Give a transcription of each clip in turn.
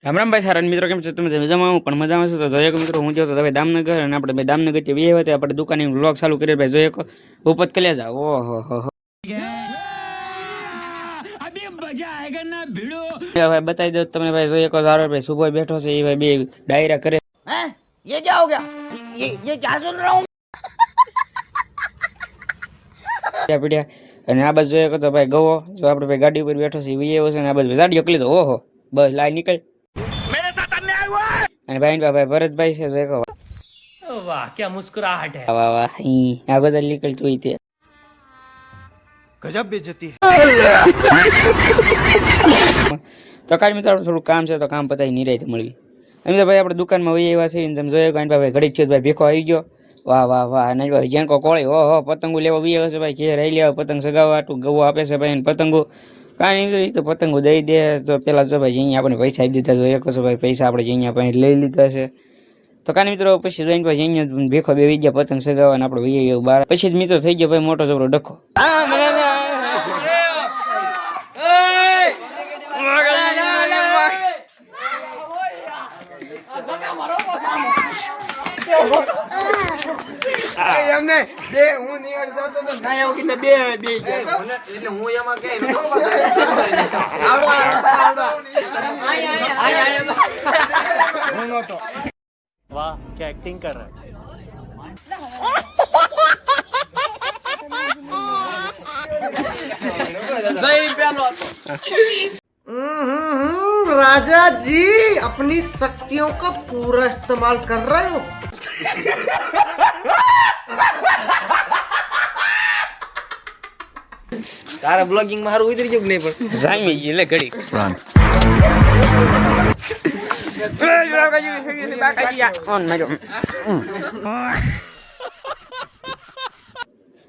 રામ રામ ભાઈ સારા મિત્રો કેમ છો તમે મજામાં હું પણ મજામાં છું તો જોઈએ મિત્રો હું જો તો હવે દામનગર અને આપણે ભાઈ દામનગર થી વીએ હતા આપણે દુકાને વ્લોગ ચાલુ કરી ભાઈ જોઈએ ઉપત કલ્યા જા ઓહો હો અભી મજા આયેગા ના ભીડો ભાઈ બતાવી દો તમને ભાઈ જોઈએ સારો ભાઈ સુબહ બેઠો છે એ ભાઈ બે ડાયરા કરે हैं ये क्या हो गया ये क्या सुन रहा हूँ પીડ્યા અને આ બાજુ જોઈએ તો ભાઈ ગવો જો આપણે ભાઈ ગાડી ઉપર બેઠો છે વીએ છે ને આ બાજુ ગાડીઓ કરી દો ઓહો બસ લાઈ નીકળ અને ભાઈ ભરતભાઈ છે જો वाह क्या मुस्कुराहट है વાહ વાહ આ બધા નીકળતું હોય તે गजब बेइज्जती તો કાલ મિત્રો થોડું કામ છે તો કામ પતાવી નિરાય મળવી એમ તો ભાઈ આપણે દુકાનમાં વહી આવ્યા છે તમે જોયો ગાંઠ ભાઈ ઘડીક છે ભાઈ ભેખો આવી ગયો વાહ વાહ વાહ નહીં ભાઈ જેન કો કોળી ઓહો પતંગો લેવા વી આવે છે ભાઈ ઘેર આવી લેવા પતંગ સગાવવા આટલું ગવો આપે છે ભાઈ પતંગો કાંઈ નહીં તો પતંગો દઈ દે તો પેલા જો ભાઈ અહીંયા આપણે પૈસા આપી દીધા જો એક છો ભાઈ પૈસા આપણે અહીંયા પાસે લઈ લીધા છે તો કાંઈ મિત્રો પછી જોઈને પછી અહીંયા ભેખો બે ગયા પતંગ સગાવવાને આપણે વહી ગયો બહાર પછી જ મિત્રો થઈ ગયો ભાઈ મોટો જબરો ડખો એમને બે હું નીકળ જતો તો ના આવું કે બે બે એટલે હું એમાં કે હું નતો वाह क्या एक्टिंग कर रहा राजा जी अपनी शक्तियों का पूरा इस्तेमाल कर रहे हो तारा ब्लॉगिंग में हारू उतरी गयो नहीं पर જામી ગઈ લે ઘડી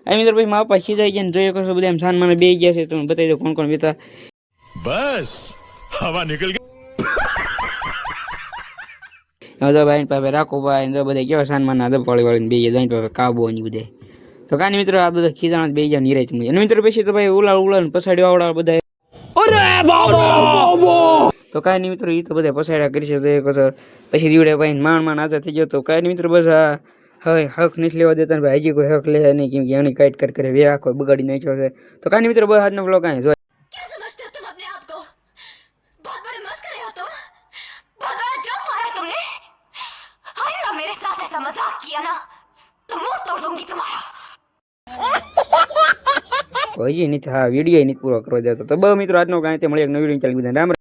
મિત્રો ભાઈ મારા પપ્પા ખીજાઈ ગયા ને જોઈએ કશો બધા એમ સાન મને બે ગયા છે તમે બતાવી દો કોણ કોણ બેતા बस हवा निकल गई હવે ભાઈ પાસે રાખો ભાઈ ને બધા કેવા સાન માના દપાળી વાળીને બે ગયા જોઈને કાબો ની બધે તો કાની મિત્રો આ બધા ખીજાણા બે ગયા નિરાય અને મિત્રો પછી તો ભાઈ ઉલા ને પછાડ્યો આવડા બધા તો કાંઈ નહીં મિત્રો એ તો બધા પસાડ્યા કરી છે પછી રીવડે ભાઈ માણ આઝાદ થઈ ગયો તો કાંઈ નહીં મિત્રો બસ હવે હક નથી લેવા દેતા ને ભાઈ હજી કોઈ હક લે નહીં કેમ કે એની કાઈટ કરે વે આખો બગાડી નાખ્યો છે તો કાંઈ નહીં મિત્રો બસ આજનો વ્લોગ કાંઈ જો क्या समझते हो तुम अपने आप को बहुत बड़े मस्करे हो तुम बहुत बड़ा जोक मारा तुमने आइंदा मेरे साथ ऐसा मजाक किया ना तो मुंह तोड़ दूंगी तुम्हारा હજી નથી હા વિડીયો નથી પૂરો કરવા દેતો તો બસ મિત્રો આજનો કાંઈ તે મળી એક નવી વિડીયો ચાલી બધા રામ